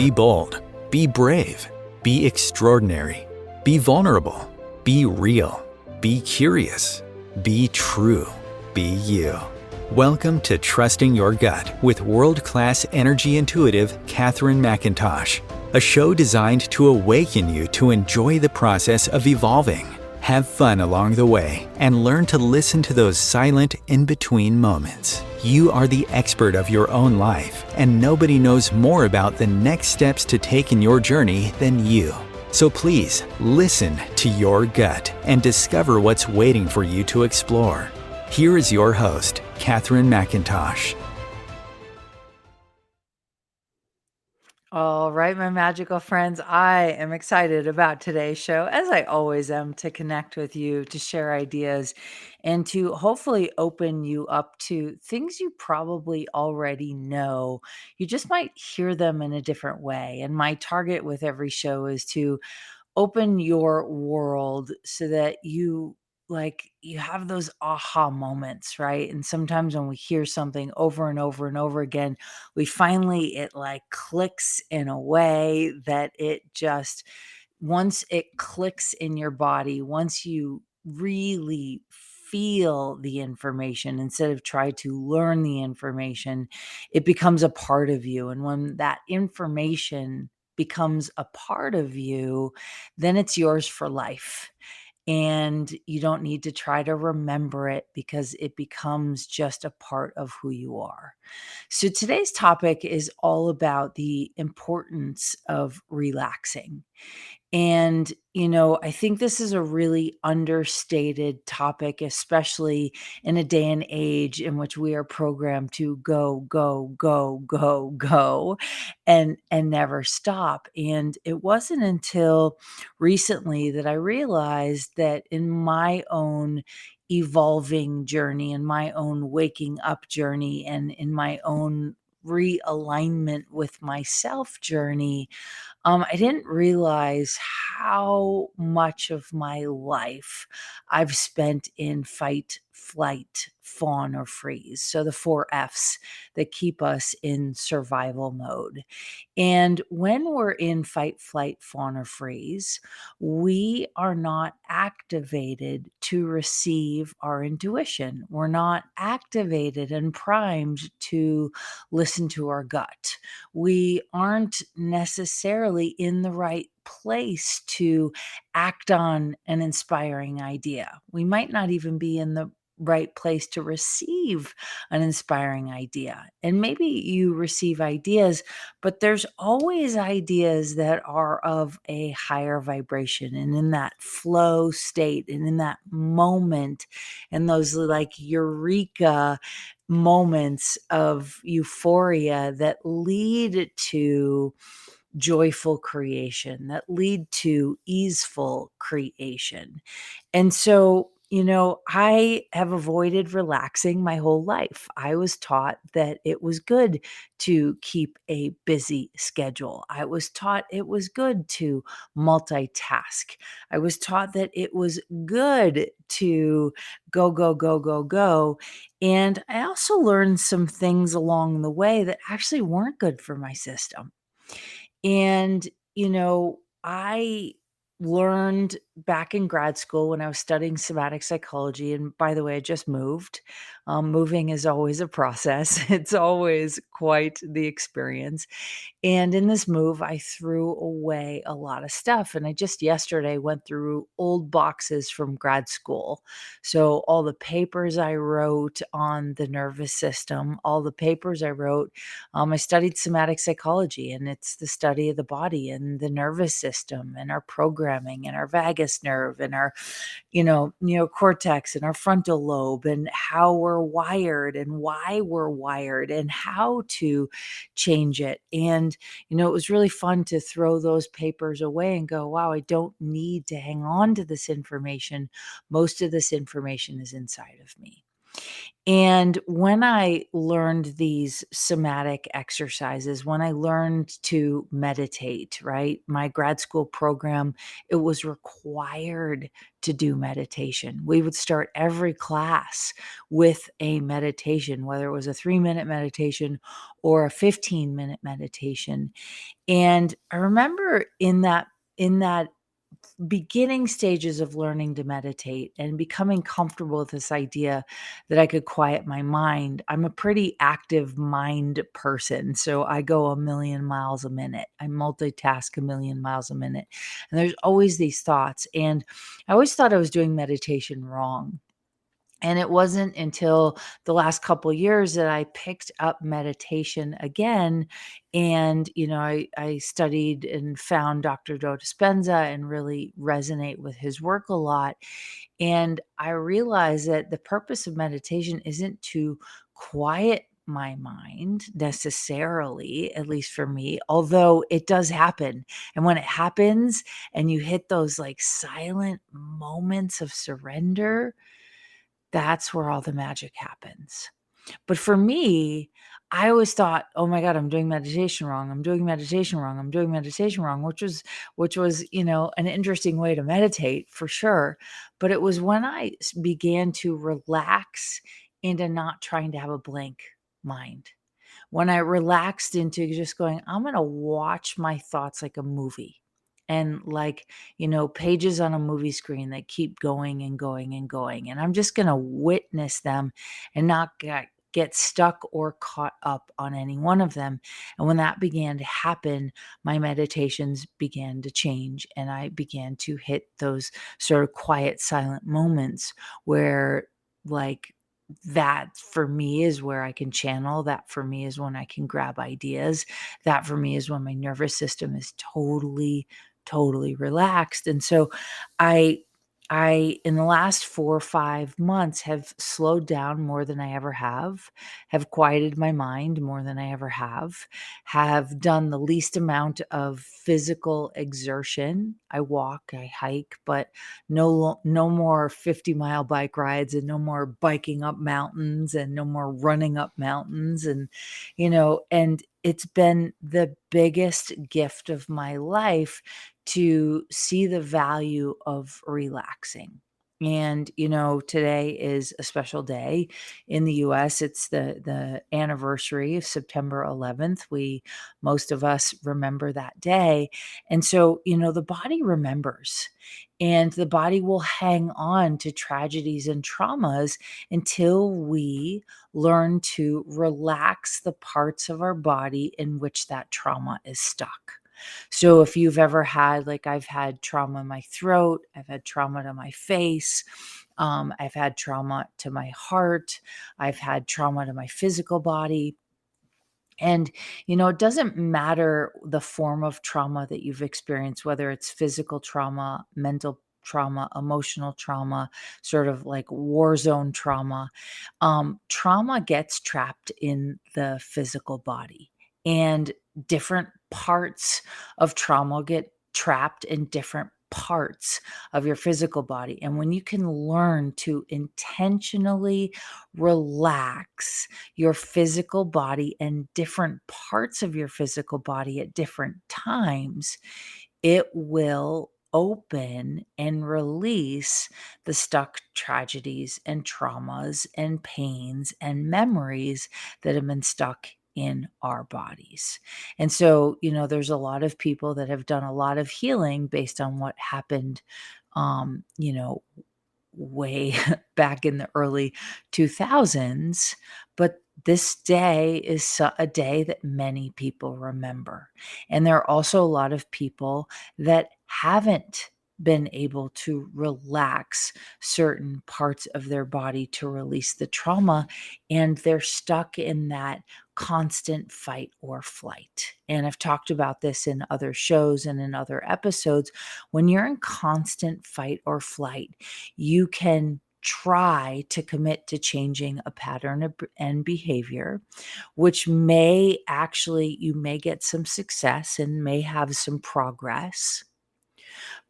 Be bold. Be brave. Be extraordinary. Be vulnerable. Be real. Be curious. Be true. Be you. Welcome to Trusting Your Gut with world-class energy intuitive Katherine McIntosh, a show designed to awaken you to enjoy the process of evolving, have fun along the way, and learn to listen to those silent in-between moments. You are the expert of your own life, and nobody knows more about the next steps to take in your journey than you. So please, listen to your gut and discover what's waiting for you to explore. Here is your host, Katherine McIntosh. All right, my magical friends, I am excited about today's show, as I always am, to connect with you, to share ideas, and to hopefully open you up to things you probably already know. You just might hear them in a different way. And my target with every show is to open your world so that you have those aha moments, right? And sometimes when we hear something over and over and over again, we finally it like clicks in a way that it just once it clicks in your body, once you really feel the information instead of try to learn the information, it becomes a part of you. And when that information becomes a part of you, then it's yours for life. And you don't need to try to remember it because it becomes just a part of who you are. So today's topic is all about the importance of relaxing. And, I think this is a really understated topic, especially in a day and age in which we are programmed to go, go, go, go, go and never stop. And it wasn't until recently that I realized that in my own evolving journey, in my own waking up journey, and in my own realignment with myself journey, I didn't realize how much of my life I've spent in fight, flight, fawn, or freeze. So the four F's that keep us in survival mode. And when we're in fight, flight, fawn, or freeze, we are not activated to receive our intuition. We're not activated and primed to listen to our gut. We aren't necessarily in the right place to act on an inspiring idea. We might not even be in the right place to receive an inspiring idea. And maybe you receive ideas, but there's always ideas that are of a higher vibration. And in that flow state and in that moment, and those like eureka moments of euphoria that lead to joyful creation, that lead to easeful creation. And so, I have avoided relaxing my whole life. I was taught that it was good to keep a busy schedule. I was taught it was good to multitask. I was taught that it was good to go, go, go, go, go. And I also learned some things along the way that actually weren't good for my system. And, I learned back in grad school when I was studying somatic psychology. And by the way, I just moved. Moving is always a process, it's always quite the experience. And in this move, I threw away a lot of stuff. And I just yesterday went through old boxes from grad school. So, all the papers I wrote on the nervous system, all the papers I wrote, I studied somatic psychology, and it's the study of the body and the nervous system and our programming and our vagus nerve and our neocortex and our frontal lobe and how we're wired and why we're wired and how to change it. And, it was really fun to throw those papers away and go, wow, I don't need to hang on to this information. Most of this information is inside of me. And when I learned these somatic exercises, when I learned to meditate, right? My grad school program, it was required to do meditation. We would start every class with a meditation, whether it was a 3-minute meditation or a 15-minute meditation. And I remember in that beginning stages of learning to meditate and becoming comfortable with this idea that I could quiet my mind. I'm a pretty active mind person, so I go a million miles a minute. I multitask a million miles a minute. And there's always these thoughts. And I always thought I was doing meditation wrong. And it wasn't until the last couple years that I picked up meditation again. And, I studied and found Dr. Joe Dispenza and really resonate with his work a lot. And I realized that the purpose of meditation isn't to quiet my mind necessarily, at least for me, although it does happen. And when it happens and you hit those like silent moments of surrender, that's where all the magic happens. But for me, I always thought, "Oh my god, I'm doing meditation wrong. I'm doing meditation wrong. I'm doing meditation wrong," which was, an interesting way to meditate for sure. But it was when I began to relax into not trying to have a blank mind. When I relaxed into just going, "I'm gonna watch my thoughts like a movie." And like, pages on a movie screen that keep going and going and going. And I'm just gonna witness them and not get stuck or caught up on any one of them. And when that began to happen, my meditations began to change and I began to hit those sort of quiet, silent moments where, like, that for me is where I can channel. That for me is when I can grab ideas. That for me is when my nervous system is totally, totally relaxed. And so I I in the last 4 or 5 months have slowed down more than I ever have quieted my mind more than I ever have done the least amount of physical exertion. I walk, I hike, but no more 50-mile bike rides and no more biking up mountains and no more running up mountains. And it's been the biggest gift of my life to see the value of relaxing. And today is a special day in the US. It's the anniversary of September 11th. Most of us remember that day. And so, the body remembers, and the body will hang on to tragedies and traumas until we learn to relax the parts of our body in which that trauma is stuck. So if you've ever had, like I've had trauma in my throat, I've had trauma to my face, I've had trauma to my heart, I've had trauma to my physical body. And, it doesn't matter the form of trauma that you've experienced, whether it's physical trauma, mental trauma, emotional trauma, sort of like war zone trauma. Trauma gets trapped in the physical body, and different parts of trauma get trapped in different parts of your physical body. And when you can learn to intentionally relax your physical body and different parts of your physical body at different times, it will open and release the stuck tragedies and traumas and pains and memories that have been stuck in our bodies. And so, there's a lot of people that have done a lot of healing based on what happened, um, you know, way back in the early 2000s, but this day is a day that many people remember. And there are also a lot of people that haven't been able to relax certain parts of their body to release the trauma, and they're stuck in that constant fight or flight. And I've talked about this in other shows and in other episodes. When you're in constant fight or flight, you can try to commit to changing a pattern and behavior, which you may get some success and may have some progress.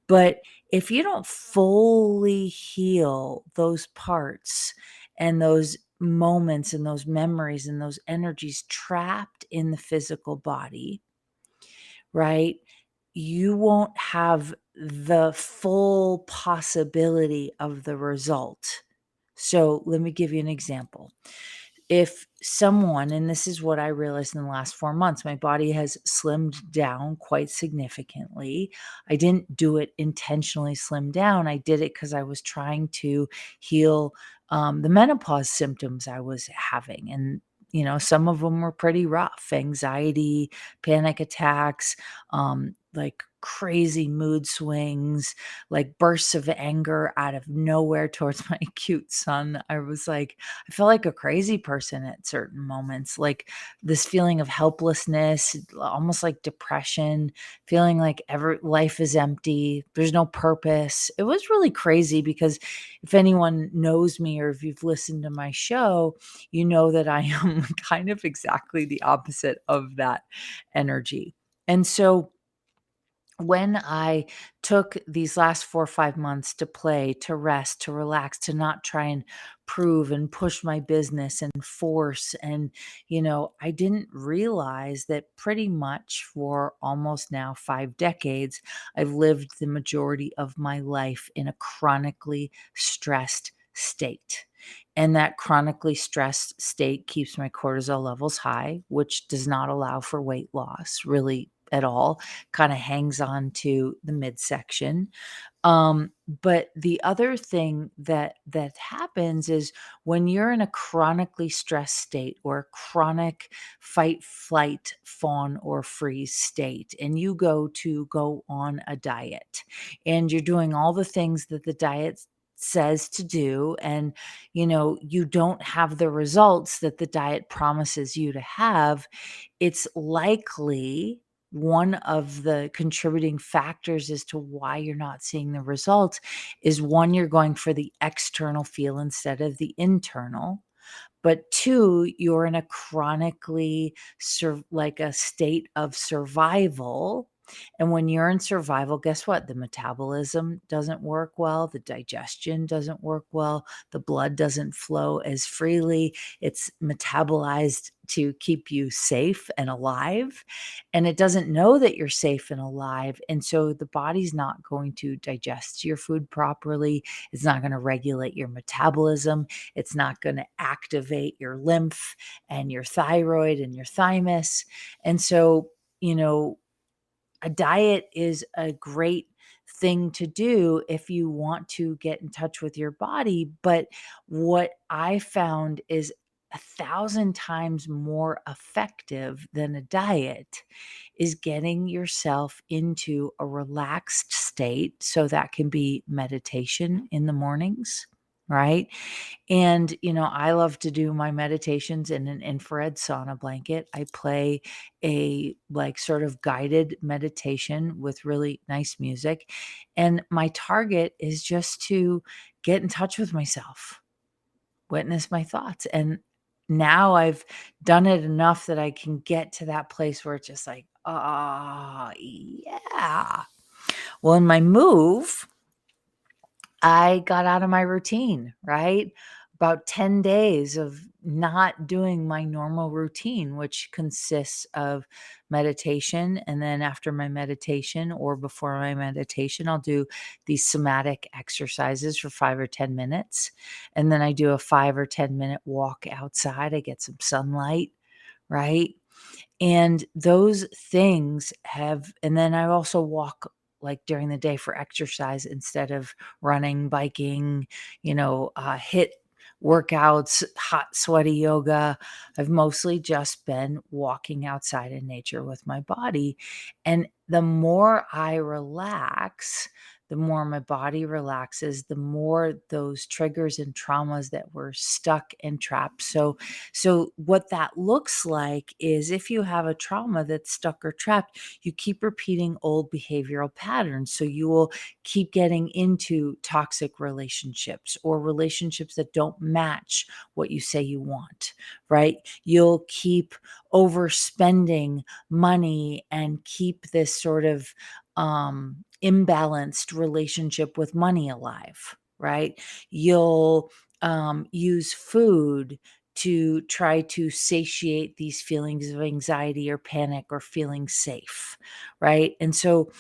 But if you don't fully heal those parts and those moments and those memories and those energies trapped in the physical body, right? You won't have the full possibility of the result. So let me give you an example. If someone, and this is what I realized in the last 4 months, my body has slimmed down quite significantly. I didn't do it intentionally slim down. I did it because I was trying to heal the menopause symptoms I was having. And, some of them were pretty rough: anxiety, panic attacks, like crazy mood swings, like bursts of anger out of nowhere towards my cute son. I felt like a crazy person at certain moments, like this feeling of helplessness, almost like depression, feeling like life is empty. There's no purpose. It was really crazy because if anyone knows me or if you've listened to my show, you know that I am kind of exactly the opposite of that energy. And so when I took these last 4 or 5 months to play, to rest, to relax, to not try and prove and push my business and force, and, I didn't realize that pretty much for almost now 5 decades, I've lived the majority of my life in a chronically stressed state. And that chronically stressed state keeps my cortisol levels high, which does not allow for weight loss really at all, kind of hangs on to the midsection. But the other thing that happens is when you're in a chronically stressed state or a chronic fight, flight, fawn, or freeze state, and you go on a diet, and you're doing all the things that the diet says to do, and you don't have the results that the diet promises you to have, it's likely one of the contributing factors as to why you're not seeing the results is, one, you're going for the external feel instead of the internal. But two, you're in a chronically like a state of survival. And when you're in survival, guess what? The metabolism doesn't work well, the digestion doesn't work well, the blood doesn't flow as freely. It's metabolized to keep you safe and alive, and it doesn't know that you're safe and alive. And so the body's not going to digest your food properly. It's not going to regulate your metabolism. It's not going to activate your lymph and your thyroid and your thymus. And so, a diet is a great thing to do if you want to get in touch with your body. But what I found is 1,000 times more effective than a diet is getting yourself into a relaxed state. So that can be meditation in the mornings, right? And, I love to do my meditations in an infrared sauna blanket. I play a like sort of guided meditation with really nice music. And my target is just to get in touch with myself, witness my thoughts. And now I've done it enough that I can get to that place where it's just like, yeah. Well, in my move, I got out of my routine, right? About 10 days of not doing my normal routine, which consists of meditation. And then after my meditation or before my meditation, I'll do these somatic exercises for 5 or 10 minutes. And then I do a 5 or 10 minute walk outside. I get some sunlight, right? And those things and then I also walk like during the day for exercise instead of running, biking, hit workouts, hot, sweaty yoga. I've mostly just been walking outside in nature with my body. And the more I relax, the more my body relaxes, the more those triggers and traumas that were stuck and trapped. So what that looks like is, if you have a trauma that's stuck or trapped, you keep repeating old behavioral patterns. So you will keep getting into toxic relationships or relationships that don't match what you say you want, right? You'll keep overspending money and keep this sort of imbalanced relationship with money alive, right? You'll use food to try to satiate these feelings of anxiety or panic or feeling safe, right? And so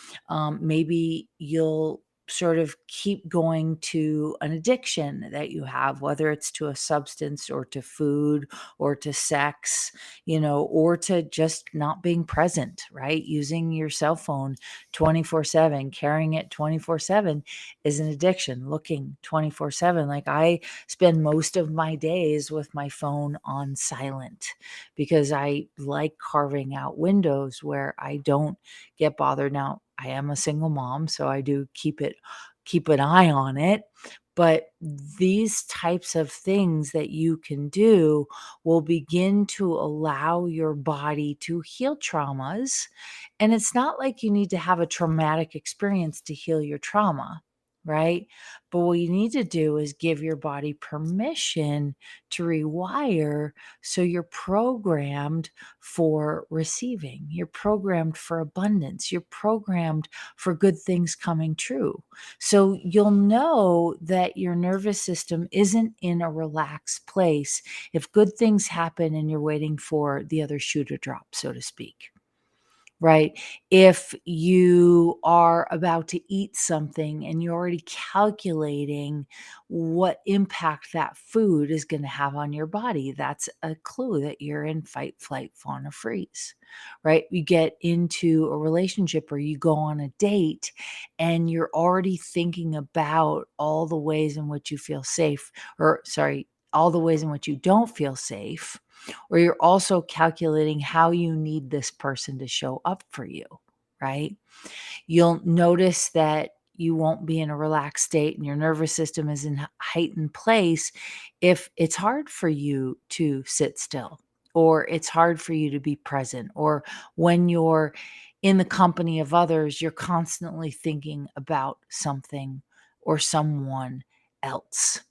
maybe you'll sort of keep going to an addiction that you have, whether it's to a substance or to food or to sex, or to just not being present, right? Using your cell phone 24/7, carrying it 24/7 is an addiction. Looking 24/7. Like, I spend most of my days with my phone on silent because I like carving out windows where I don't get bothered. Now, I am a single mom, so I do keep an eye on it. But these types of things that you can do will begin to allow your body to heal traumas. And it's not like you need to have a traumatic experience to heal your trauma, right? But what you need to do is give your body permission to rewire so you're programmed for receiving. You're programmed for abundance. You're programmed for good things coming true. So you'll know that your nervous system isn't in a relaxed place if good things happen and you're waiting for the other shoe to drop, so to speak. Right? If you are about to eat something and you're already calculating what impact that food is going to have on your body, that's a clue that you're in fight, flight, fawn, or freeze, right? You get into a relationship or you go on a date and you're already thinking about all the ways in which you feel safe, or sorry, all the ways in which you don't feel safe, or you're also calculating how you need this person to show up for you, right? You'll notice that you won't be in a relaxed state and your nervous system is in a heightened place if it's hard for you to sit still, or it's hard for you to be present, or when you're in the company of others, you're constantly thinking about something or someone else.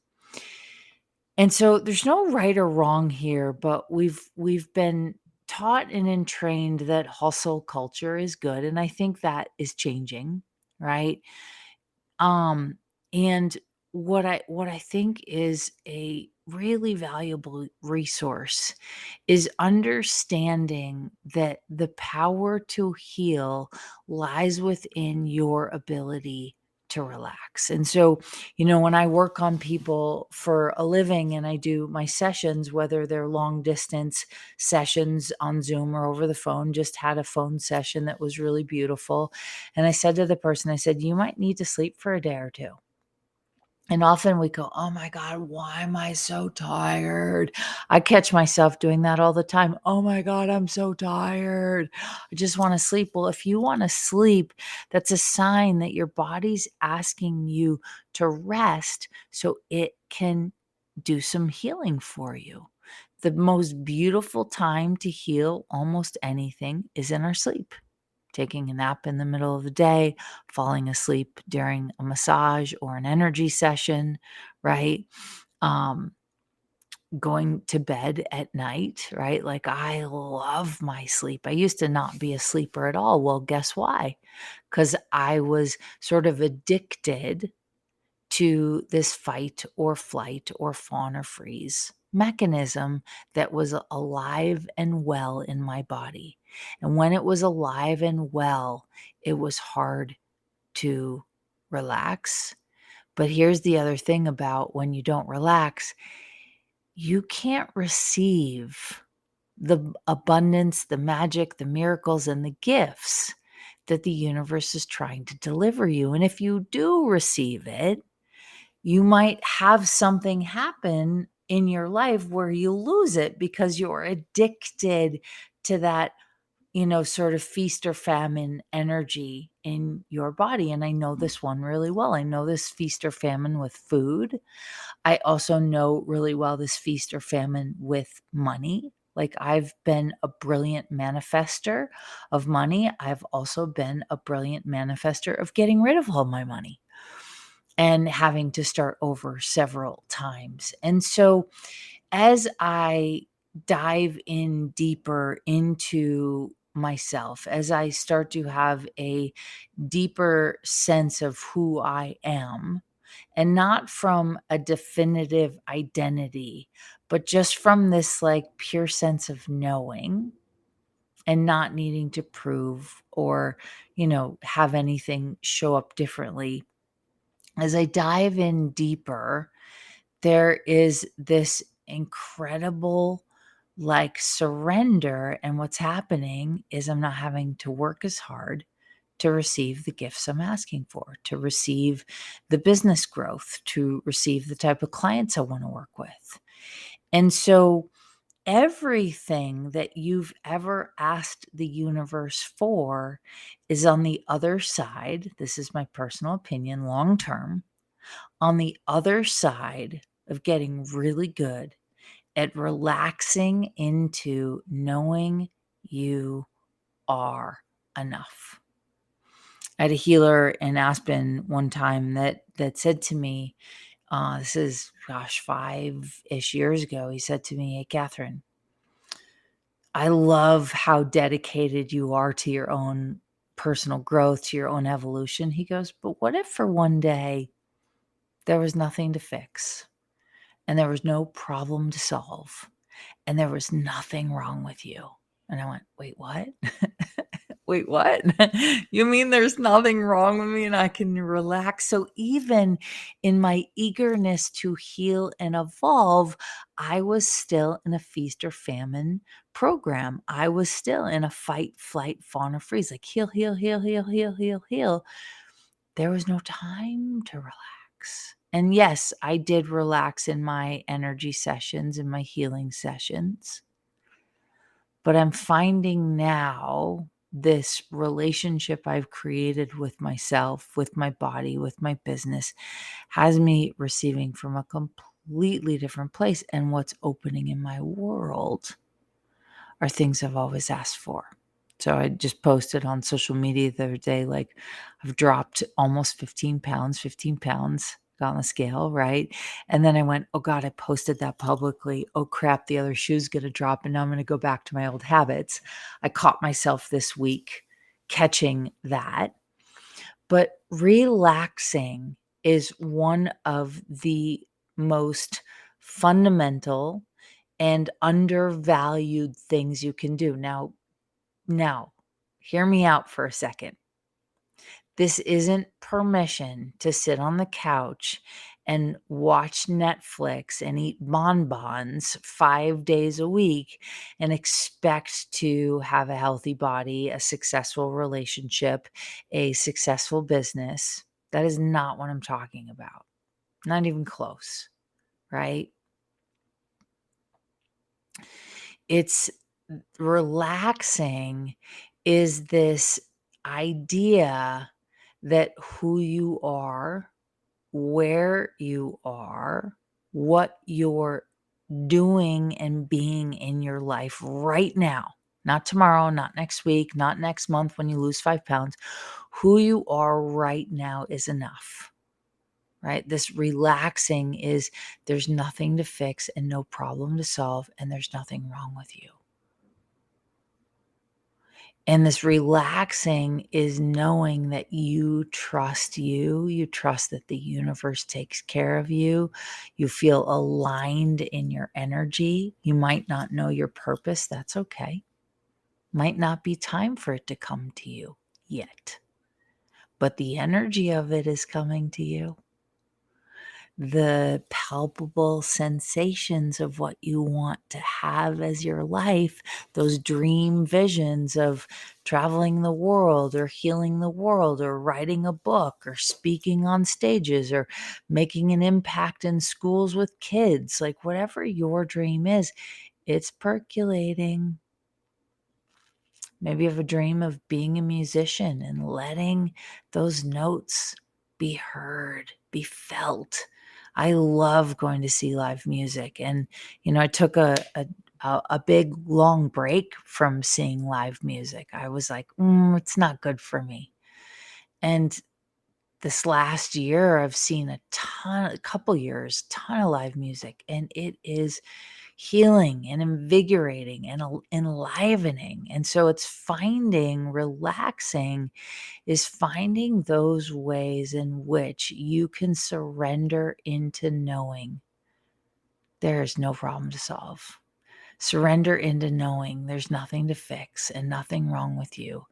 And so there's no right or wrong here, but we've been taught and entrained that hustle culture is good, and I think that is changing, right? Um, and what I think is a really valuable resource is understanding that the power to heal lies within your ability to relax. And so, when I work on people for a living and I do my sessions, whether they're long distance sessions on Zoom or over the phone, just had a phone session that was really beautiful. And I said to the person, I said, you might need to sleep for a day or two. And often we go, oh my God, why am I so tired? I catch myself doing that all the time. Oh my God, I'm so tired. I just want to sleep. Well, if you want to sleep, that's a sign that your body's asking you to rest so it can do some healing for you. The most beautiful time to heal almost anything is in our sleep. Taking a nap in the middle of the day, falling asleep during a massage or an energy session, right? Um, Going to bed at night, right? Like, I love my sleep. I used to not be a sleeper at all. Well, guess why? Because I was sort of addicted to this fight or flight or fawn or freeze mechanism that was alive and well in my body. And when it was alive and well, it was hard to relax. But here's the other thing about when you don't relax, you can't receive the abundance, the magic, the miracles, and the gifts that the universe is trying to deliver you. And if you do receive it, you might have something happen in your life where you lose it because you're addicted to that, sort of feast or famine energy in your body. And I know this one really well. I know this feast or famine with food. I also know really well this feast or famine with money. Like, I've been a brilliant manifester of money. I've also been a brilliant manifester of getting rid of all my money and having to start over several times. And so as I dive in deeper into myself, as I start to have a deeper sense of who I am, and not from a definitive identity, but just from this like pure sense of knowing and not needing to prove or, have anything show up differently. As I dive in deeper, there is this incredible like surrender. And what's happening is I'm not having to work as hard to receive the gifts I'm asking for, to receive the business growth, to receive the type of clients I want to work with. And so everything that you've ever asked the universe for is on the other side. This is my personal opinion, long term, on the other side of getting really good at relaxing into knowing you are enough. I had a healer in Aspen one time that said to me, this is 5-ish years ago. He said to me, "Hey, Katherine, I love how dedicated you are to your own personal growth, to your own evolution." He goes, "But what if for one day there was nothing to fix and there was no problem to solve and there was nothing wrong with you?" And I went, "Wait, what?" "Wait, what?" "You mean there's nothing wrong with me and I can relax?" So even in my eagerness to heal and evolve, I was still in a feast or famine program. I was still in a fight, flight, fawn, or freeze, like heal, heal, heal, heal, heal, heal, heal. There was no time to relax. And yes, I did relax in my energy sessions, in my healing sessions. But I'm finding now this relationship I've created with myself, with my body, with my business, has me receiving from a completely different place. And what's opening in my world are things I've always asked for. So I just posted on social media the other day, like I've dropped almost 15 pounds, got on the scale, right? And then I went, oh God, I posted that publicly. Oh crap, the other shoe's going to drop and now I'm going to go back to my old habits. I caught myself this week catching that. But relaxing is one of the most fundamental and undervalued things you can do. Now, hear me out for a second. This isn't permission to sit on the couch and watch Netflix and eat bonbons 5 days a week and expect to have a healthy body, a successful relationship, a successful business. That is not what I'm talking about. Not even close, right? It's relaxing is this idea that who you are, where you are, what you're doing and being in your life right now, not tomorrow, not next week, not next month when you lose 5 pounds, who you are right now is enough, right? This relaxing is there's nothing to fix and no problem to solve, and there's nothing wrong with you. And this relaxing is knowing that you trust that the universe takes care of you. You feel aligned in your energy. You might not know your purpose. That's okay. Might not be time for it to come to you yet, but the energy of it is coming to you. The palpable sensations of what you want to have as your life, those dream visions of traveling the world or healing the world or writing a book or speaking on stages or making an impact in schools with kids, like whatever your dream is, it's percolating. Maybe you have a dream of being a musician and letting those notes be heard, be felt. I love going to see live music. And, I took a big long break from seeing live music. I was like, it's not good for me. And this last year, I've seen a couple years, ton of live music, and it is healing and invigorating and enlivening. And so it's relaxing is finding those ways in which you can surrender into knowing there is no problem to solve. Surrender into knowing there's nothing to fix and nothing wrong with you.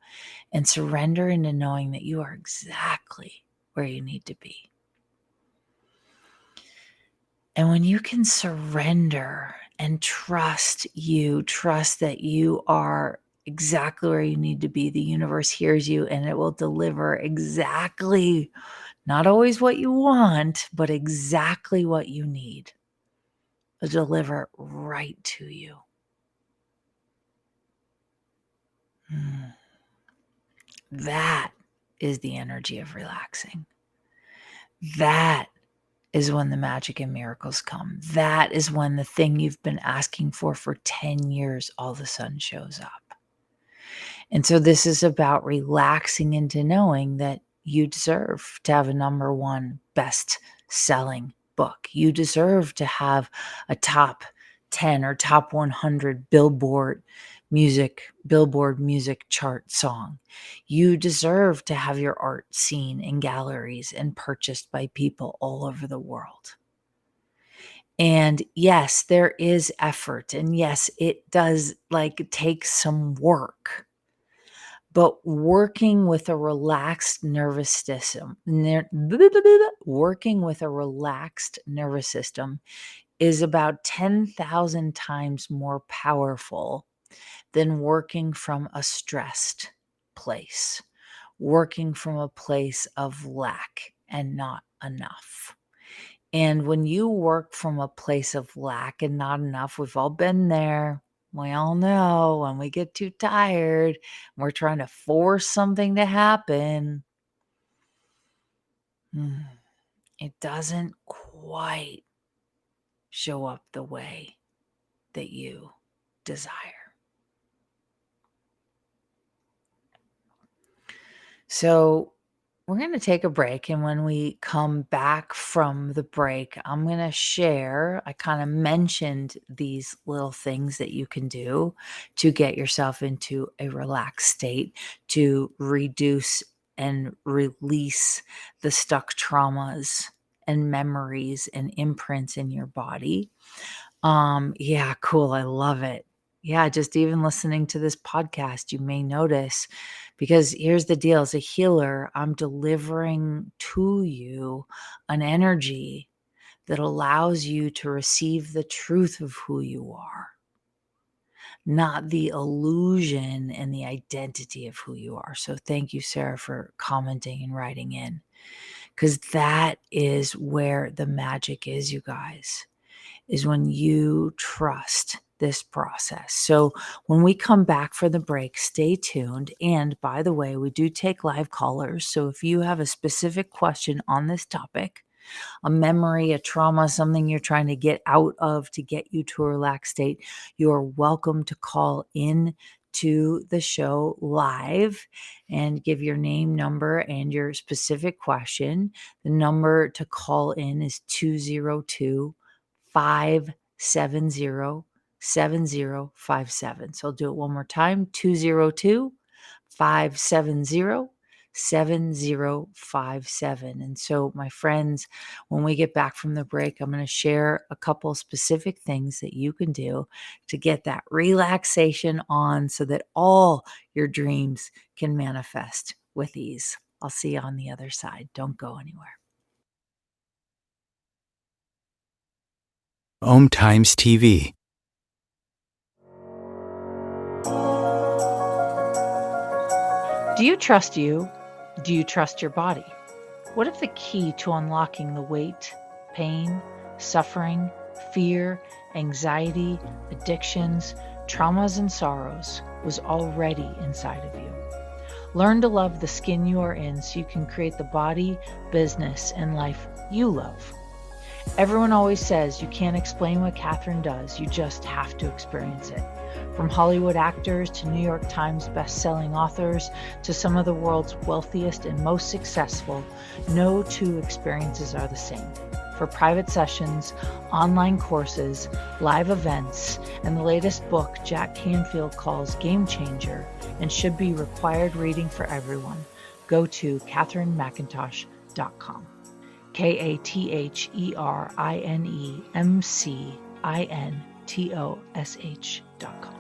And surrender into knowing that you are exactly where you need to be. And when you can surrender and trust that you are exactly where you need to be, the universe hears you and it will deliver exactly, not always what you want, but exactly what you need. It'll deliver right to you. That is the energy of relaxing. That is when the magic and miracles come. That is when the thing you've been asking for 10 years all of a sudden shows up. And so this is about relaxing into knowing that you deserve to have a number one best-selling book. You deserve to have a top 10 or top 100 Billboard music chart song. You deserve to have your art seen in galleries and purchased by people all over the world. And yes, there is effort. And yes, it does take some work. But working with a relaxed nervous system, is about 10,000 times more powerful than working from a stressed place, working from a place of lack and not enough. And when you work from a place of lack and not enough, we've all been there. We all know when we get too tired, we're trying to force something to happen. It doesn't quite show up the way that you desire. So we're going to take a break. And when we come back from the break, I'm going to share, I kind of mentioned these little things that you can do to get yourself into a relaxed state, to reduce and release the stuck traumas and memories and imprints in your body. Yeah, cool. I love it. Yeah, just even listening to this podcast, you may notice, because here's the deal. As a healer, I'm delivering to you an energy that allows you to receive the truth of who you are, not the illusion and the identity of who you are. So thank you, Sarah, for commenting and writing in, because that is where the magic is, you guys, is when you trust this process. So when we come back for the break, stay tuned. And by the way, we do take live callers. So if you have a specific question on this topic, a memory, a trauma, something you're trying to get out of to get you to a relaxed state, you're welcome to call in to the show live and give your name, number, and your specific question. The number to call in is 202 570 7057. So I'll do it one more time, 202 570 7057. And so, my friends, when we get back from the break, I'm going to share a couple specific things that you can do to get that relaxation on so that all your dreams can manifest with ease. I'll see you on the other side. Don't go anywhere. OMTimes TV. Do you trust you? Do you trust your body? What if the key to unlocking the weight, pain, suffering, fear, anxiety, addictions, traumas, and sorrows was already inside of you? Learn to love the skin you are in so you can create the body, business, and life you love. Everyone always says you can't explain what Katherine does, you just have to experience it. From Hollywood actors to New York Times best-selling authors to some of the world's wealthiest and most successful, no two experiences are the same. For private sessions, online courses, live events, and the latest book Jack Canfield calls Game Changer and should be required reading for everyone, go to katherinemcintosh.com. KatherineMcintosh.com.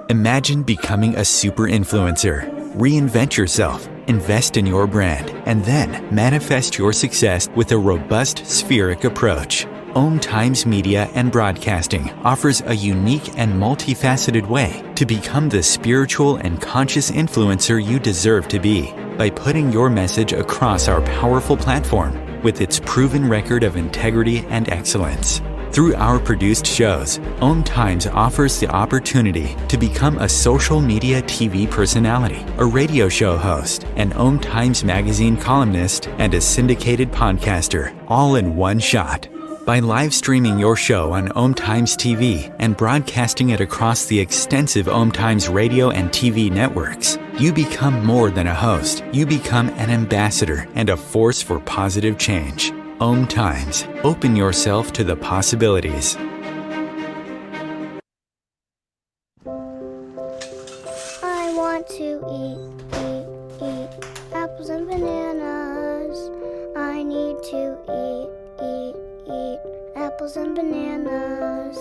Imagine becoming a super influencer. Reinvent yourself, invest in your brand, and then manifest your success with a robust spheric approach. OMTimes Media and Broadcasting offers a unique and multifaceted way to become the spiritual and conscious influencer you deserve to be by putting your message across our powerful platform with its proven record of integrity and excellence. Through our produced shows, OMTimes offers the opportunity to become a social media TV personality, a radio show host, an OMTimes magazine columnist, and a syndicated podcaster, all in one shot. By live streaming your show on OMTimes TV and broadcasting it across the extensive OMTimes radio and TV networks, you become more than a host. You become an ambassador and a force for positive change. OMTimes. Open yourself to the possibilities. I want to eat apples and bananas. I need to eat apples and bananas.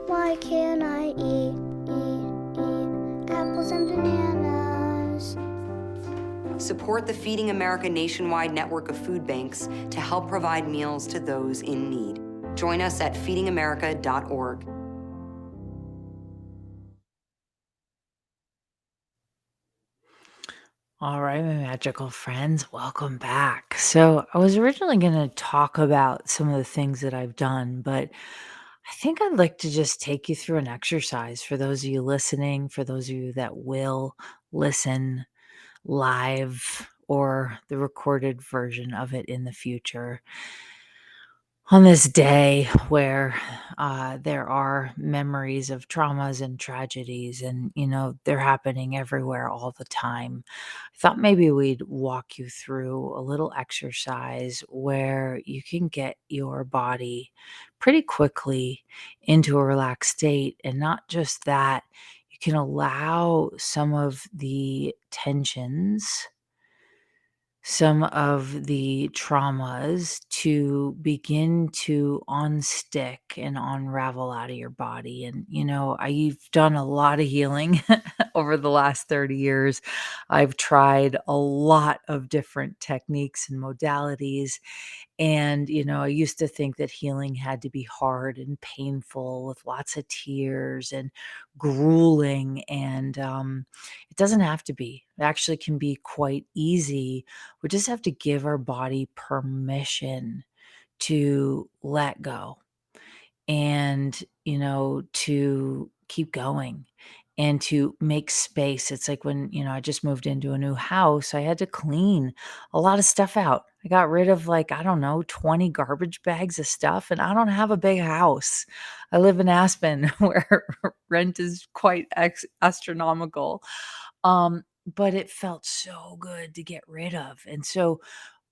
Why can't I eat apples and bananas? Support the Feeding America nationwide network of food banks to help provide meals to those in need. Join us at feedingamerica.org. All right, my magical friends, welcome back. So, I was originally going to talk about some of the things that I've done, but I think I'd like to just take you through an exercise for those of you listening, for those of you that will listen live or the recorded version of it in the future. On this day where there are memories of traumas and tragedies, and they're happening everywhere all the time, I thought maybe we'd walk you through a little exercise where you can get your body pretty quickly into a relaxed state. And not just that, you can allow some of the tensions, some of the traumas to begin to unstick and unravel out of your body. And, I've done a lot of healing over the last 30 years. I've tried a lot of different techniques and modalities. And, I used to think that healing had to be hard and painful with lots of tears and grueling. And it doesn't have to be. It actually can be quite easy. We just have to give our body permission to let go and, to keep going and to make space. It's like when, I just moved into a new house, I had to clean a lot of stuff out. I got rid of, like, I don't know, 20 garbage bags of stuff, and I don't have a big house. I live in Aspen where rent is quite astronomical. But it felt so good to get rid of. And so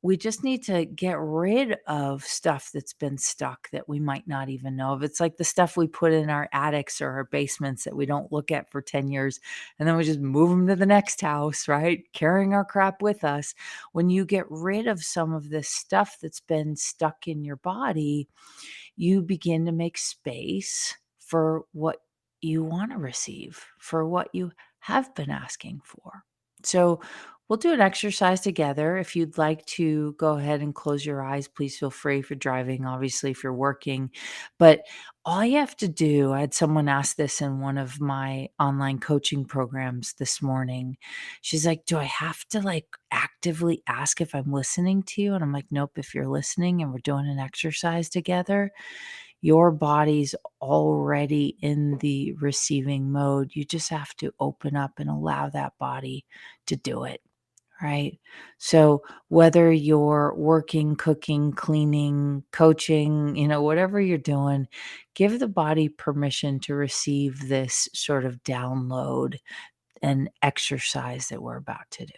we just need to get rid of stuff that's been stuck that we might not even know of. It's like the stuff we put in our attics or our basements that we don't look at for 10 years, and then we just move them to the next house, right? Carrying our crap with us. When you get rid of some of this stuff that's been stuck in your body, you begin to make space for what you want to receive, for what you have been asking for. So, we'll do an exercise together. If you'd like to go ahead and close your eyes, please feel free. If you're driving, obviously, if you're working. But all you have to do, I had someone ask this in one of my online coaching programs this morning. She's like, do I have to actively ask if I'm listening to you? And I'm like, nope, if you're listening and we're doing an exercise together, your body's already in the receiving mode. You just have to open up and allow that body to do it. right? So whether you're working, cooking, cleaning, coaching, whatever you're doing, give the body permission to receive this sort of download and exercise that we're about to do.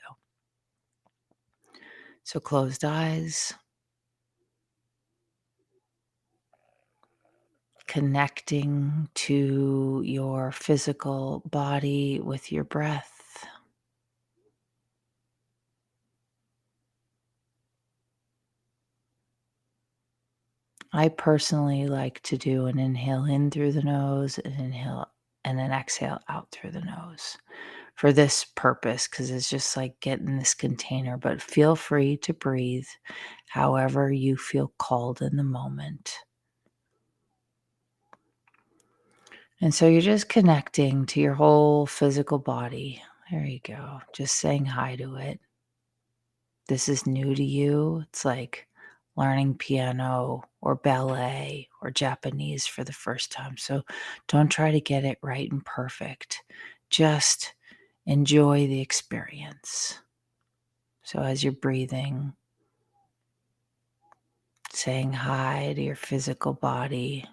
So closed eyes, connecting to your physical body with your breath. I personally like to do an inhale in through the nose, an inhale and an exhale out through the nose for this purpose, because it's just like getting this container. But feel free to breathe however you feel called in the moment. And so you're just connecting to your whole physical body. There you go. Just saying hi to it. This is new to you. It's like learning piano or ballet or Japanese for the first time. So don't try to get it right and perfect. Just enjoy the experience. So as you're breathing, saying hi to your physical body,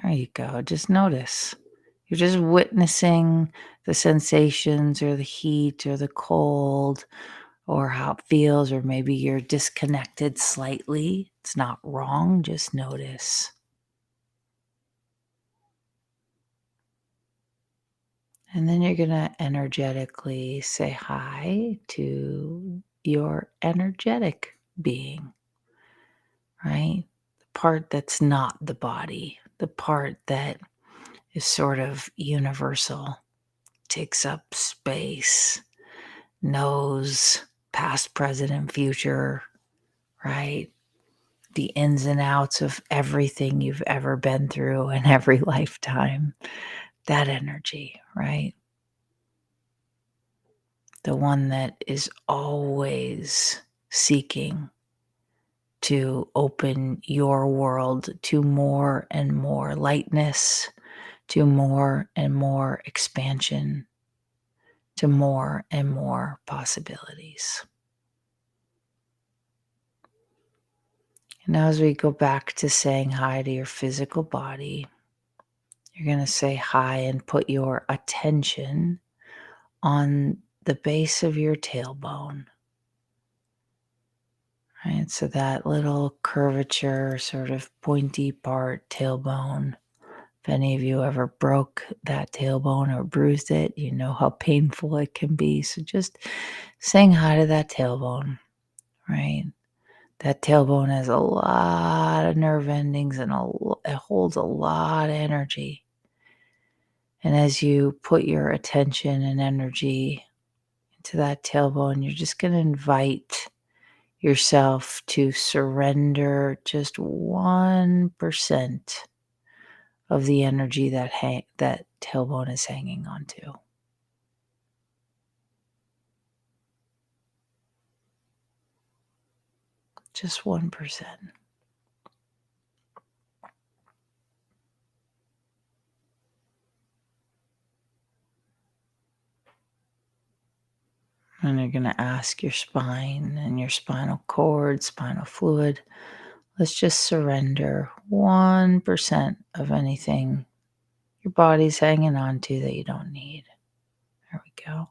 there you go. Just notice. You're just witnessing the sensations or the heat or the cold or how it feels, or maybe you're disconnected slightly. It's not wrong. Just notice. And then you're going to energetically say hi to your energetic being, right? The part that's not the body, the part that is sort of universal, takes up space, knows past, present, and future, right? The ins and outs of everything you've ever been through in every lifetime. That energy, right? The one that is always seeking to open your world to more and more lightness, to more and more expansion, to more and more possibilities. And now, as we go back to saying hi to your physical body, you're going to say hi and put your attention on the base of your tailbone. Right? So that little curvature, sort of pointy part, tailbone. If any of you ever broke that tailbone or bruised it, you know how painful it can be. So just saying hi to that tailbone, right? That tailbone has a lot of nerve endings and it holds a lot of energy. And as you put your attention and energy into that tailbone, you're just going to invite yourself to surrender just 1% of the energy that tailbone is hanging onto. Just 1%. And you're going to ask your spine and your spinal cord, spinal fluid, let's just surrender 1% of anything your body's hanging on to that you don't need. There we go.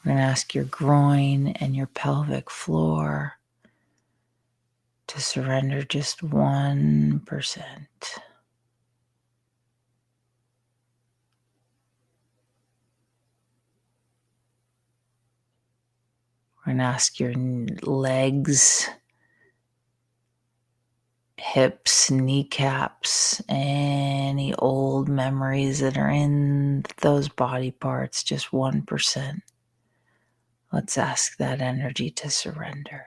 We're going to ask your groin and your pelvic floor to surrender just 1%. We're going to ask your legs, hips, kneecaps, any old memories that are in those body parts, just 1%. Let's ask that energy to surrender.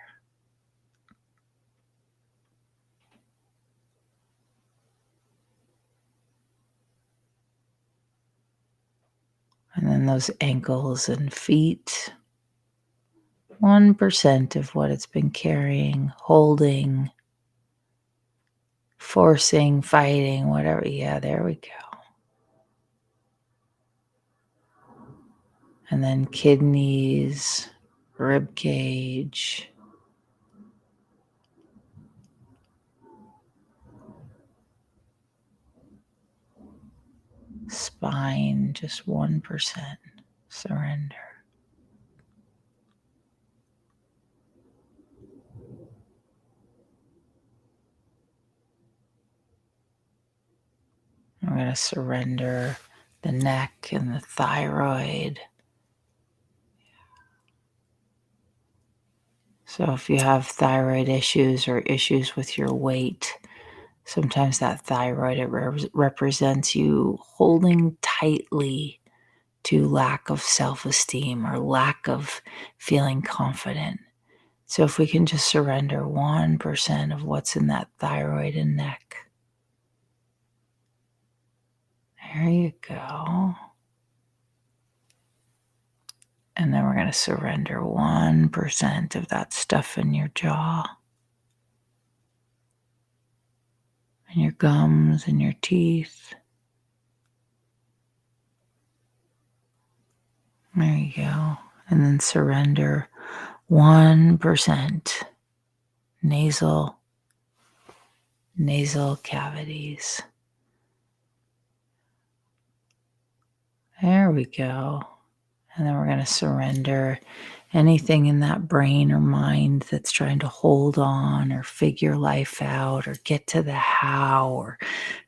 And then those ankles and feet, 1% of what it's been carrying, holding, forcing, fighting, whatever. Yeah, there we go. And then kidneys, rib cage, spine, just 1% surrender. We're going to surrender the neck and the thyroid. So if you have thyroid issues or issues with your weight, sometimes that thyroid, it represents you holding tightly to lack of self-esteem or lack of feeling confident. So if we can just surrender 1% of what's in that thyroid and neck. There you go. And then we're going to surrender 1% of that stuff in your jaw and your gums and your teeth. There you go. And then surrender 1% nasal cavities. There we go. And then we're going to surrender anything in that brain or mind that's trying to hold on or figure life out or get to the how or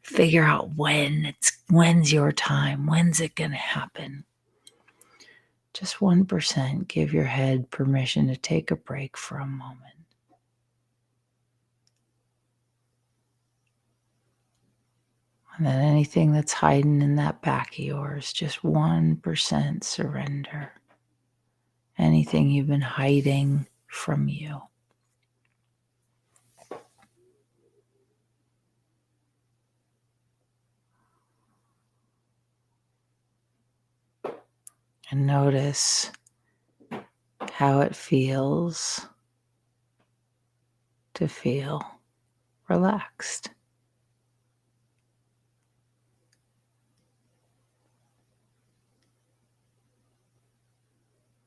figure out when's your time, when's it going to happen. Just 1%, give your head permission to take a break for a moment. And then anything that's hiding in that back of yours, just 1% surrender. Anything you've been hiding from you. And notice how it feels to feel relaxed.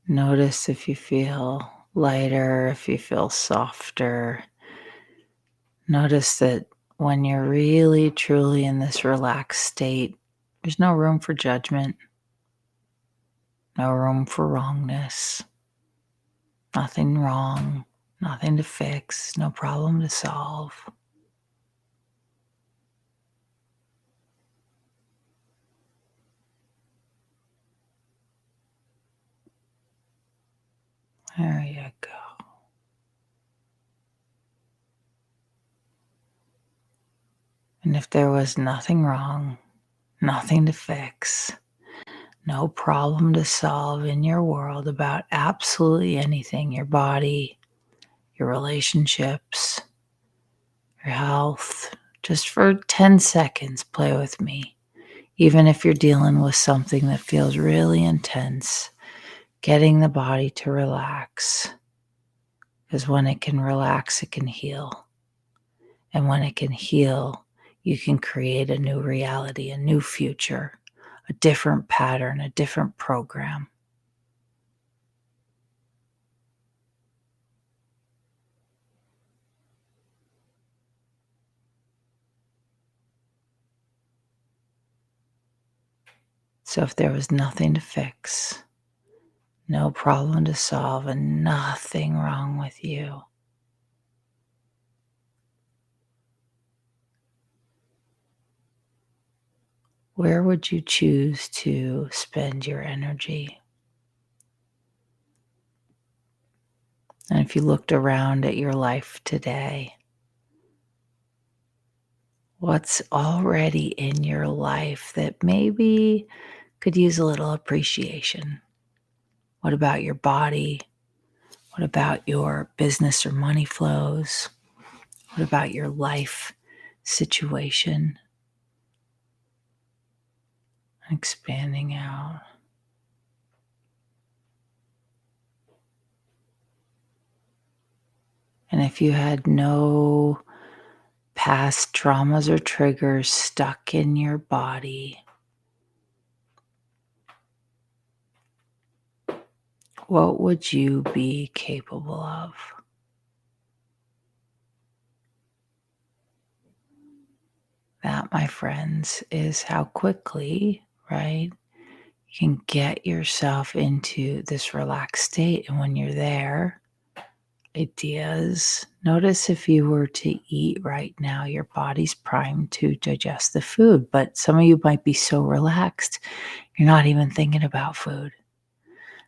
Notice if you feel lighter, if you feel softer. Notice that when you're really, truly in this relaxed state, there's no room for judgment, no room for wrongness, nothing wrong, nothing to fix, no problem to solve. There you go. And if there was nothing wrong, nothing to fix, no problem to solve in your world about absolutely anything, your body, your relationships, your health, just for 10 seconds, play with me. Even if you're dealing with something that feels really intense, getting the body to relax. Because when it can relax, it can heal. And when it can heal, you can create a new reality, a new future, a different pattern, a different program. So if there was nothing to fix, no problem to solve, and nothing wrong with you, where would you choose to spend your energy? And if you looked around at your life today, what's already in your life that maybe could use a little appreciation? What about your body? What about your business or money flows? What about your life situation? Expanding out. And if you had no past traumas or triggers stuck in your body, What would you be capable of? That, my friends, is how quickly, right, you can get yourself into this relaxed state. And when you're there, ideas. Notice if you were to eat right now, your body's primed to digest the food. But some of you might be so relaxed, you're not even thinking about food.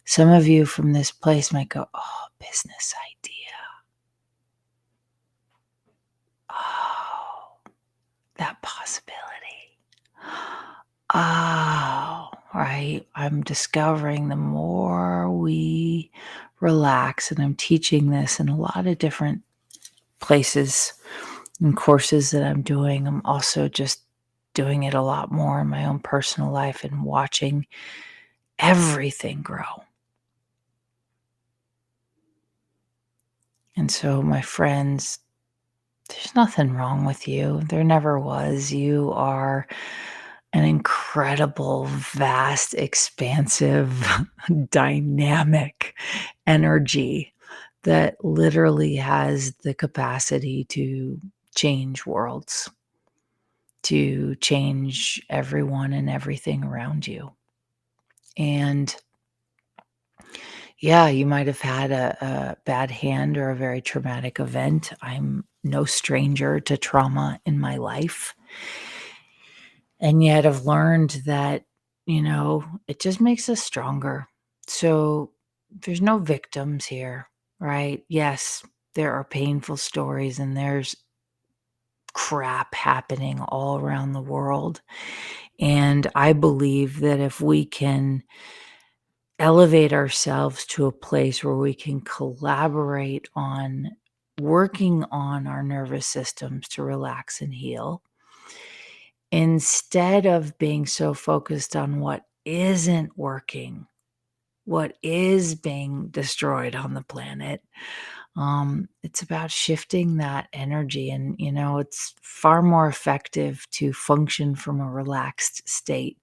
Some of you from this place might go, oh, business idea. Oh, that possibility. Oh, right. I'm discovering the more we relax, and I'm teaching this in a lot of different places and courses that I'm doing. I'm also just doing it a lot more in my own personal life and watching everything grow. And so, my friends, there's nothing wrong with you. There never was. You are an incredible, vast, expansive, dynamic energy that literally has the capacity to change worlds, to change everyone and everything around you. And yeah, you might have had a bad hand or a very traumatic event. I'm no stranger to trauma in my life. And yet I've learned that, it just makes us stronger. So there's no victims here, right? Yes, there are painful stories and there's crap happening all around the world. And I believe that if we can elevate ourselves to a place where we can collaborate on working on our nervous systems to relax and heal, instead of being so focused on what isn't working, what is being destroyed on the planet, it's about shifting that energy. And, it's far more effective to function from a relaxed state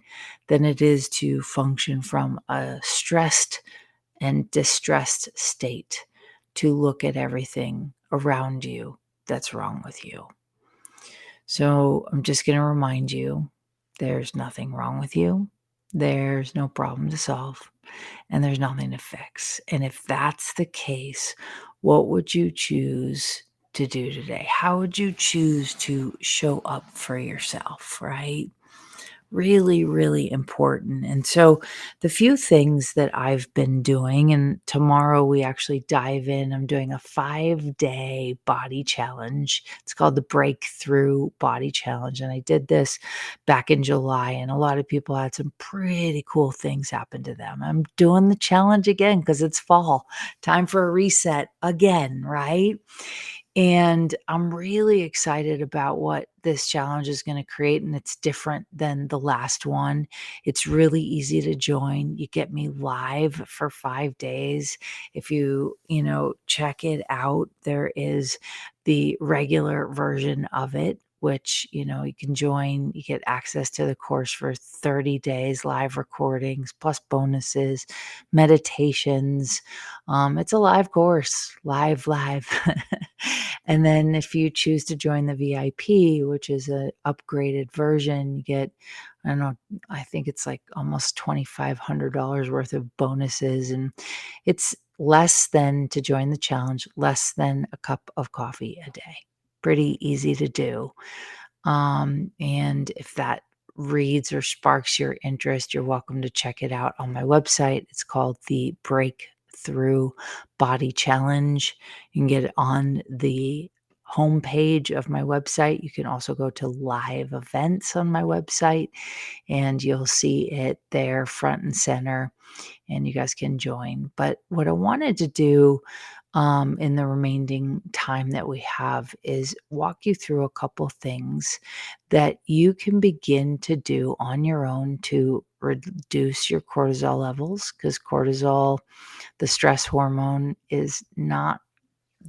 than it is to function from a stressed and distressed state, to look at everything around you that's wrong with you. So I'm just going to remind you, there's nothing wrong with you. There's no problem to solve, and there's nothing to fix. And if that's the case, what would you choose to do today? How would you choose to show up for yourself, right? Really, really important. And so the few things that I've been doing, and tomorrow we actually dive in, I'm doing a 5-day body challenge. It's called the Breakthrough Body Challenge. And I did this back in July, and a lot of people had some pretty cool things happen to them. I'm doing the challenge again because it's fall, time for a reset again, right? And I'm really excited about what this challenge is going to create. And it's different than the last one. It's really easy to join. You get me live for 5 days. If check it out, there is the regular version of it, which, you can join. You get access to the course for 30 days, live recordings, plus bonuses, meditations. It's a live course, live. And then if you choose to join the VIP, which is an upgraded version, you get, I don't know, I think it's like almost $2,500 worth of bonuses. And it's less than, to join the challenge, less than a cup of coffee a day. Pretty easy to do. And if that reads or sparks your interest, you're welcome to check it out on my website. It's called the Breakthrough Body Challenge. You can get it on the homepage of my website. You can also go to live events on my website, and you'll see it there front and center, and you guys can join. But what I wanted to do in the remaining time that we have is walk you through a couple things that you can begin to do on your own to reduce your cortisol levels, because cortisol, the stress hormone, is not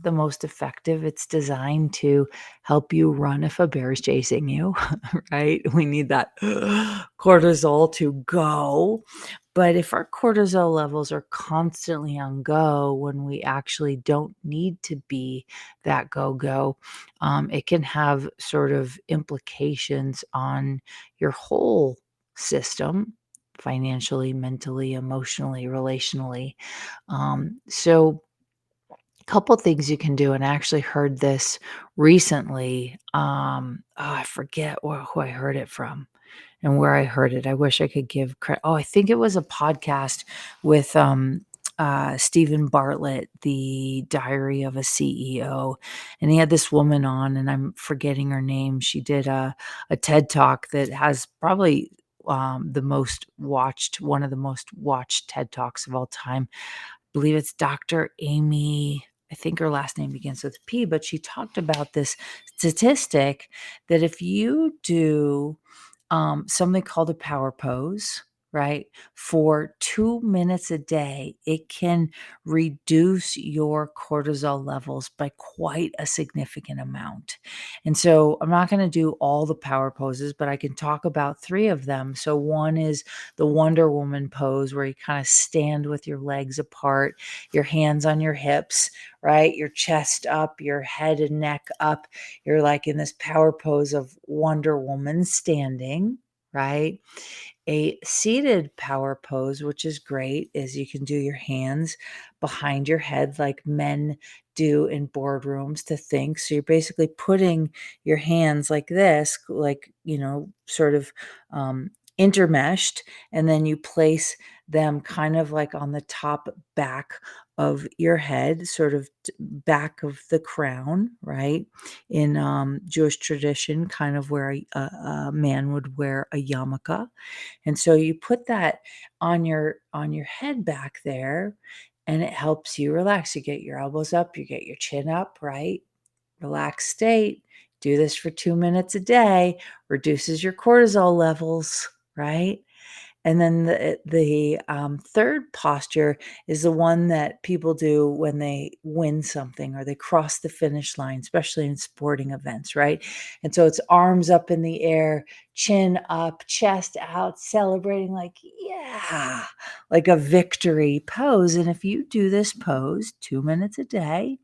the most effective. It's designed to help you run if a bear is chasing you, right? We need that cortisol to go. But if our cortisol levels are constantly on go when we actually don't need to be that go, it can have sort of implications on your whole system financially, mentally, emotionally, relationally. So, a couple things you can do, and I actually heard this recently. I forget who I heard it from and where I heard it. I wish I could give credit. Oh, I think it was a podcast with Stephen Bartlett, the Diary of a CEO, and he had this woman on, and I'm forgetting her name. She did a TED talk that has probably one of the most watched TED talks of all time. Believe it's Dr. Amy. I think her last name begins with P, but she talked about this statistic that if you do something called a power pose, right? For 2 minutes a day, it can reduce your cortisol levels by quite a significant amount. And so I'm not going to do all the power poses, but I can talk about three of them. So one is the Wonder Woman pose, where you kind of stand with your legs apart, your hands on your hips, right? Your chest up, your head and neck up. You're like in this power pose of Wonder Woman standing, right? A seated power pose, which is great, is you can do your hands behind your head like men do in boardrooms to think. So you're basically putting your hands like this, like, sort of intermeshed, and then you place them kind of like on the top back of your head, sort of back of the crown, right? In Jewish tradition, kind of where a man would wear a yarmulke, and so you put that on your head back there, and it helps you relax. You get your elbows up, you get your chin up, right? Relaxed state. Do this for 2 minutes a day, reduces your cortisol levels, right? And then the third posture is the one that people do when they win something or they cross the finish line, especially in sporting events, right? And so it's arms up in the air, chin up, chest out, celebrating like, yeah, like a victory pose. And if you do this pose 2 minutes a day,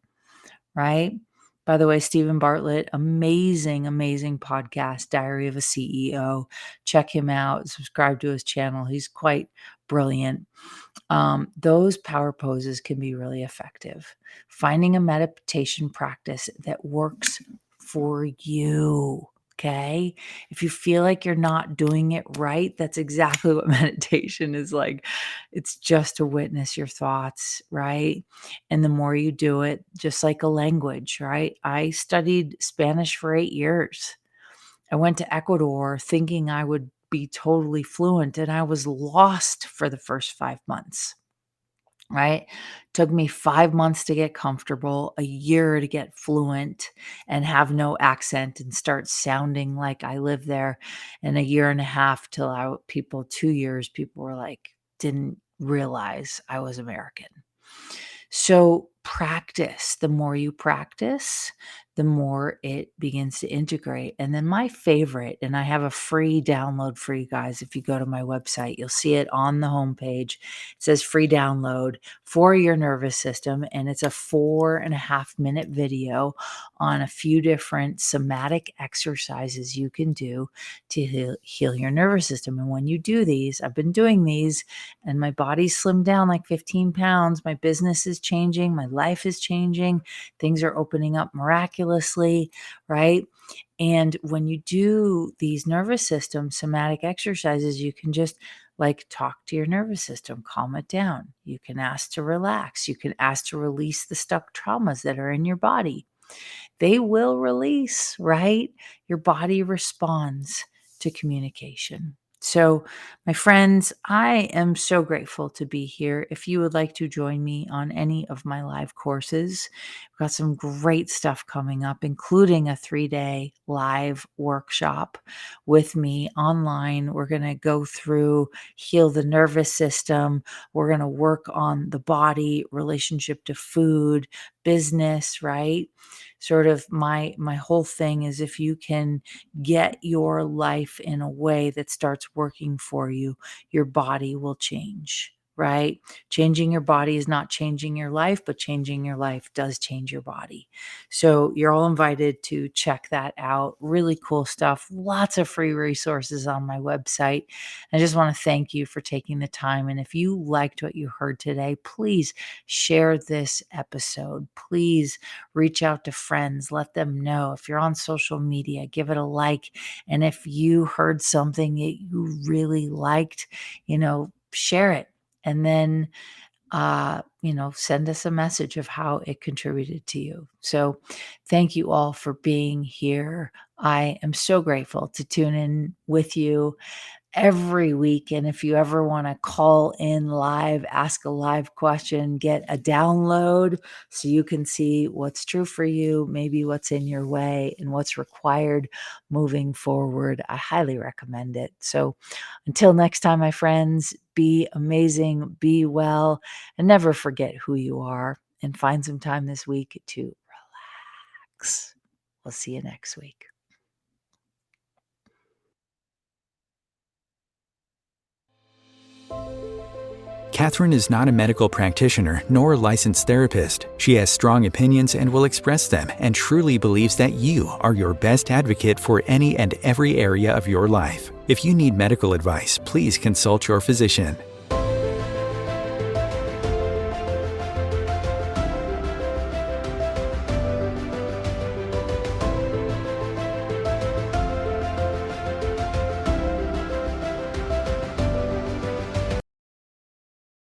right? By the way, Stephen Bartlett, amazing, amazing podcast, Diary of a CEO. Check him out, subscribe to his channel. He's quite brilliant. Those power poses can be really effective. Finding a meditation practice that works for you. Okay. If you feel like you're not doing it right, that's exactly what meditation is like. It's just to witness your thoughts, right? And the more you do it, just like a language, right? I studied Spanish for 8 years. I went to Ecuador thinking I would be totally fluent, and I was lost for the first 5 months, right? Took me 5 months to get comfortable, a year to get fluent and have no accent and start sounding like I live there, and a year and a half till 2 years, people were like, didn't realize I was American. So practice. The more you practice, the more it begins to integrate. And then my favorite, and I have a free download for you guys. If you go to my website, you'll see it on the homepage. It says free download for your nervous system. And it's a 4.5 minute video on a few different somatic exercises you can do to heal your nervous system. And when you do these, I've been doing these, and my body's slimmed down like 15 pounds. My business is changing. My life is changing. Things are opening up miraculously, right? And when you do these nervous system somatic exercises, you can just like talk to your nervous system, calm it down. You can ask to relax. You can ask to release the stuck traumas that are in your body. They will release, right? Your body responds to communication. So, my friends, I am so grateful to be here. If you would like to join me on any of my live courses, We've got some great stuff coming up, including a 3-day live workshop with me online. We're going to go through heal the nervous system. We're going to work on the body, relationship to food, business, right? Sort of my whole thing is if you can get your life in a way that starts working for you, your body will change, right? Changing your body is not changing your life, but changing your life does change your body. So you're all invited to check that out. Really cool stuff. Lots of free resources on my website. I just want to thank you for taking the time. And if you liked what you heard today, please share this episode. Please reach out to friends. Let them know. If you're on social media, give it a like. And if you heard something that you really liked, share it. And then send us a message of how it contributed to you. So thank you all for being here. I am so grateful to tune in with you every week. And if you ever want to call in live, ask a live question, get a download so you can see what's true for you, maybe what's in your way and what's required moving forward, I highly recommend it. So until next time, my friends, be amazing, be well, and never forget who you are, and find some time this week to relax. We'll see you next week. Katherine is not a medical practitioner nor a licensed therapist. She has strong opinions and will express them, and truly believes that you are your best advocate for any and every area of your life. If you need medical advice, please consult your physician.